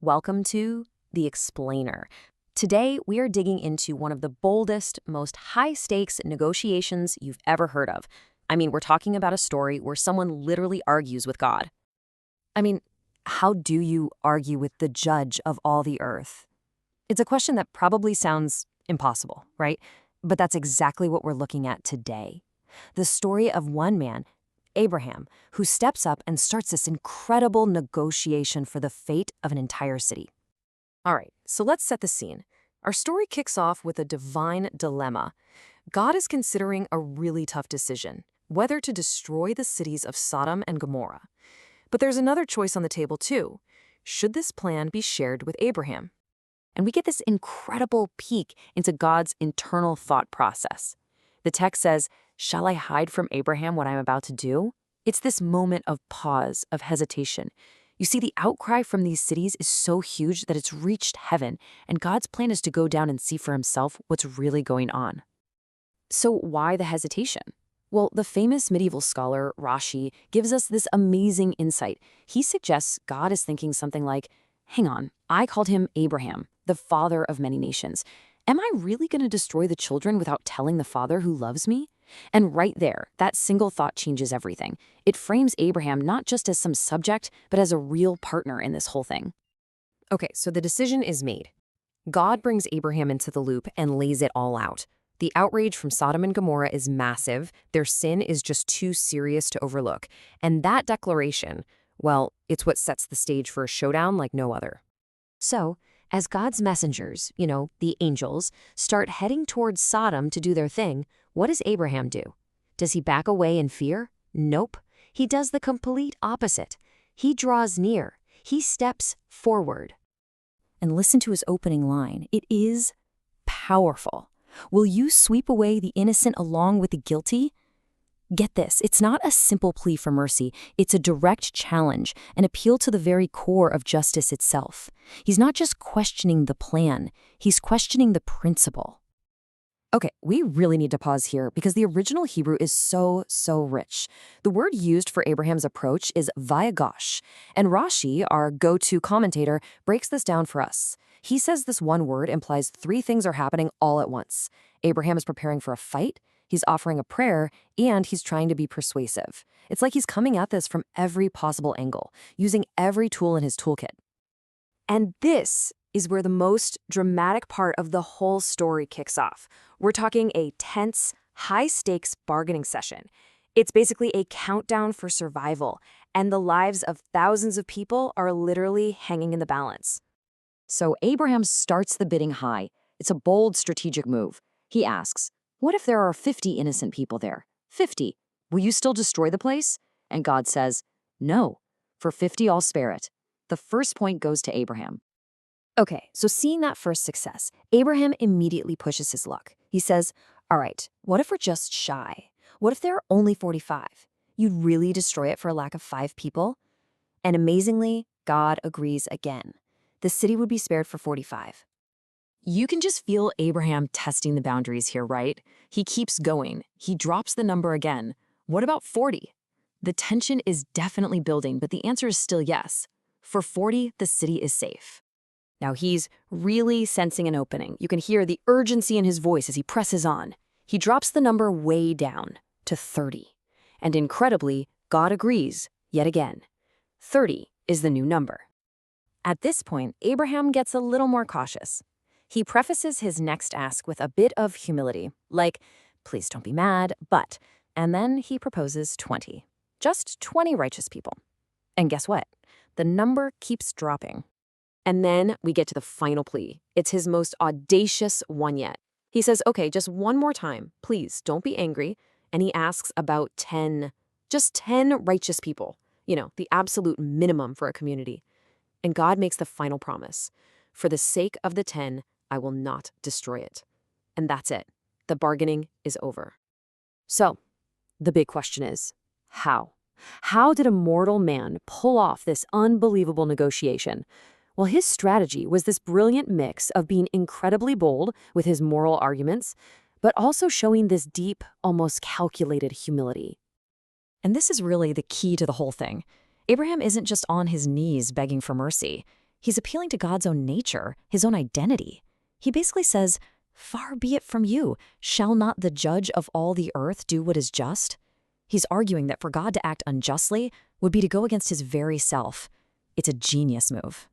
Welcome to The Explainer. Today, we are digging into one of the boldest, most high-stakes negotiations you've ever heard of. We're talking about a story where someone literally argues with God. How do you argue with the judge of all the earth? It's a question that probably sounds impossible, right? But that's exactly what we're looking at today. The story of one man, Abraham, who steps up and starts this incredible negotiation for the fate of an entire city. All right, so let's set the scene. Our story kicks off with a divine dilemma. God is considering a really tough decision, whether to destroy the cities of Sodom and Gomorrah. But there's another choice on the table too. Should this plan be shared with Abraham? And we get this incredible peek into God's internal thought process. The text says, "Shall I hide from Abraham what I'm about to do?" It's this moment of pause, of hesitation. You see, the outcry from these cities is so huge that it's reached heaven, and God's plan is to go down and see for himself what's really going on. So why the hesitation? Well, the famous medieval scholar Rashi gives us this amazing insight. He suggests God is thinking something like, hang on, I called him Abraham, the father of many nations. Am I really going to destroy the children without telling the father who loves me? And right there, that single thought changes everything. It frames Abraham not just as some subject, but as a real partner in this whole thing. Okay, so the decision is made. God brings Abraham into the loop and lays it all out. The outrage from Sodom and Gomorrah is massive. Their sin is just too serious to overlook. And that declaration, well, it's what sets the stage for a showdown like no other. So, as God's messengers, the angels, start heading towards Sodom to do their thing, what does Abraham do? Does he back away in fear? Nope. He does the complete opposite. He draws near. He steps forward. And listen to his opening line. It is powerful. Will you sweep away the innocent along with the guilty? Get this, it's not a simple plea for mercy. It's a direct challenge, an appeal to the very core of justice itself. He's not just questioning the plan, he's questioning the principle. Okay, we really need to pause here because the original Hebrew is so rich. The word used for Abraham's approach is vayagosh, and Rashi, our go-to commentator, breaks this down for us. He says this one word implies three things are happening all at once. Abraham is preparing for a fight, he's offering a prayer, and he's trying to be persuasive. It's like he's coming at this from every possible angle, using every tool in his toolkit. And this is where the most dramatic part of the whole story kicks off. We're talking a tense, high-stakes bargaining session. It's basically a countdown for survival, and the lives of thousands of people are literally hanging in the balance. So Abraham starts the bidding high. It's a bold strategic move. He asks, what if there are 50 innocent people there? 50. Will you still destroy the place? And God says, no. For 50, I'll spare it. The first point goes to Abraham. Okay, so seeing that first success, Abraham immediately pushes his luck. He says, all right, what if we're just shy? What if there are only 45? You'd really destroy it for a lack of 5 people? And amazingly, God agrees again. The city would be spared for 45. You can just feel Abraham testing the boundaries here, right? He keeps going. He drops the number again. What about 40? The tension is definitely building, but the answer is still yes. For 40, the city is safe. Now he's really sensing an opening. You can hear the urgency in his voice as he presses on. He drops the number way down to 30. And incredibly, God agrees yet again. 30 is the new number. At this point, Abraham gets a little more cautious. He prefaces his next ask with a bit of humility, like, please don't be mad, but, and then he proposes 20. Just 20 righteous people. And guess what? The number keeps dropping. And then we get to the final plea. It's his most audacious one yet. He says, okay, just one more time, please don't be angry. And he asks about 10, just 10 righteous people. The absolute minimum for a community. And God makes the final promise. For the sake of the 10, I will not destroy it. And that's it. The bargaining is over. So, the big question is, how? How did a mortal man pull off this unbelievable negotiation? Well, his strategy was this brilliant mix of being incredibly bold with his moral arguments, but also showing this deep, almost calculated humility. And this is really the key to the whole thing. Abraham isn't just on his knees begging for mercy. He's appealing to God's own nature, his own identity. He basically says, "Far be it from you, shall not the judge of all the earth do what is just?" He's arguing that for God to act unjustly would be to go against his very self. It's a genius move.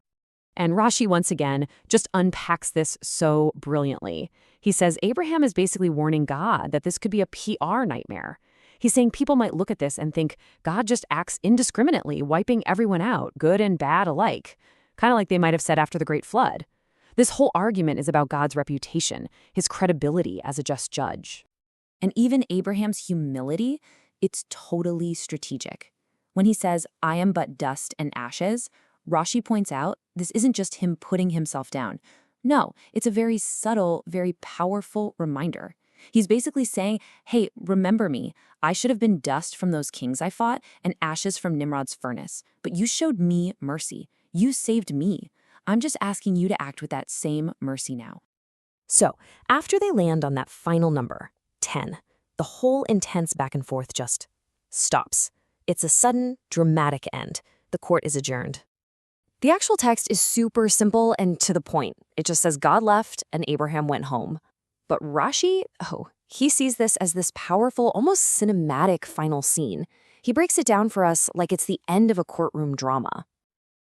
And Rashi, once again, just unpacks this so brilliantly. He says Abraham is basically warning God that this could be a PR nightmare. He's saying people might look at this and think God just acts indiscriminately, wiping everyone out, good and bad alike. Kind of like they might have said after the Great Flood. This whole argument is about God's reputation, his credibility as a just judge. And even Abraham's humility, it's totally strategic. When he says, "I am but dust and ashes," Rashi points out this isn't just him putting himself down. No, it's a very subtle, very powerful reminder. He's basically saying, hey, remember me. I should have been dust from those kings I fought and ashes from Nimrod's furnace. But you showed me mercy. You saved me. I'm just asking you to act with that same mercy now. So, after they land on that final number, 10, the whole intense back and forth just stops. It's a sudden, dramatic end. The court is adjourned. The actual text is super simple and to the point. It just says God left and Abraham went home. But Rashi, he sees this as this powerful, almost cinematic final scene. He breaks it down for us like it's the end of a courtroom drama.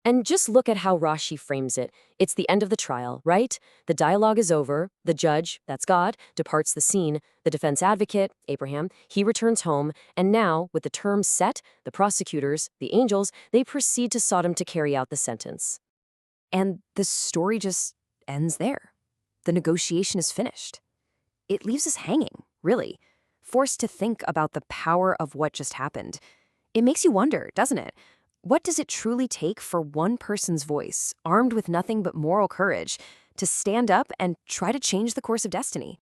And just look at how Rashi frames it. It's the end of the trial, right? The dialogue is over. The judge, that's God, departs the scene. The defense advocate, Abraham, he returns home. And now, with the terms set, the prosecutors, the angels, they proceed to Sodom to carry out the sentence. And the story just ends there. The negotiation is finished. It leaves us hanging, really, forced to think about the power of what just happened. It makes you wonder, doesn't it? What does it truly take for one person's voice, armed with nothing but moral courage, to stand up and try to change the course of destiny?